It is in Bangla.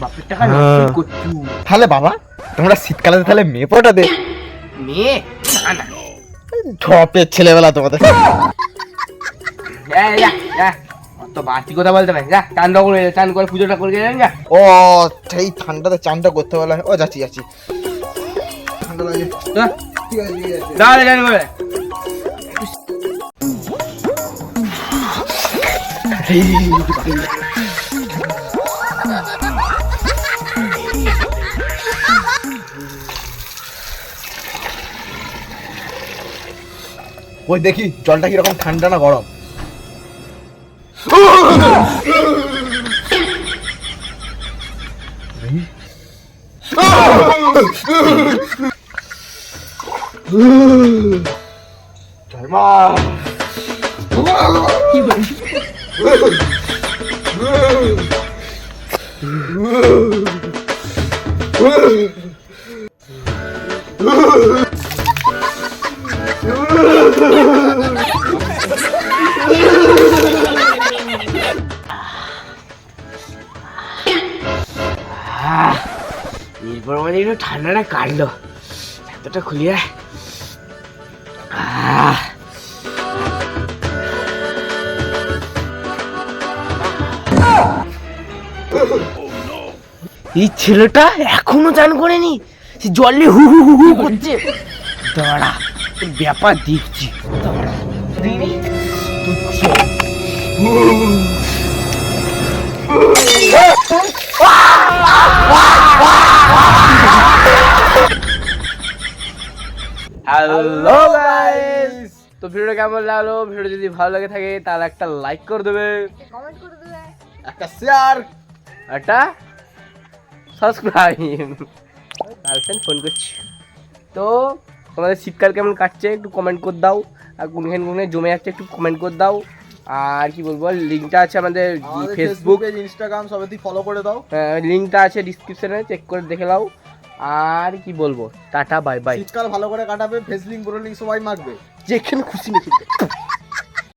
বাপের টাকা নষ্ট করছু। তাহলে বাবা তোমরা শীতকালে তাহলে মেয়ে পটাতে মেয়ে না না ঝপের ছেলেবেলা তোমাদের। অত বাড়তি কথা বলতে পারি, যা চান করে পুজোটা করে গেলেন যা। ও সেই ঠান্ডাতে চানটা করতে পারলাম। ও যাচ্ছি যাচ্ছি, ঠান্ডা লাগে। যা, ঠিক আছে ঠিক আছে। দাঁড়া চান করে। ওই দেখি জলটা কিরকম ঠান্ডা না গরম। এরপর মানে একটু ঠান্ডাটা কাটলো, এতটা খুলিয়ে এই ছেলেটা এখনো চান করেনি, সে জলে হু হু হু হু করছে। দাঁড়া তোর ব্যাপার দেখছি, দাঁড়া দিনি হ্যালো গাইস, তো ভিডিওটা কেমন লাগলো? ভিডিও যদি ভালো লাগে থাকে তাহলে একটা লাইক করে দেবে, একটা শেয়ার, একটা সাবস্ক্রাইব। গার্লফ্রেন্ড ফোন করছি। তো তোমাদের শীতকাল কেমন কাটছে একটু কমেন্ট করে দাও, আর কোনখানে কোনখানে জমে যাচ্ছে একটু কমেন্ট করে দাও। আর কি বলবো, লিঙ্কটা আছে আমাদের ফেসবুক ইনস্টাগ্রাম সবেতেই ফলো করে দাও। লিঙ্কটা আছে ডিসক্রিপশনে, চেক করে দেখে নাও। আর কি বলবো, টাটা বাই বাই। শীতকাল ভালো করে কাটাবে, ফেস লিঙ্ক পুরো লিঙ্ক সবাই মাখবে। যেখানে খুশি নেই।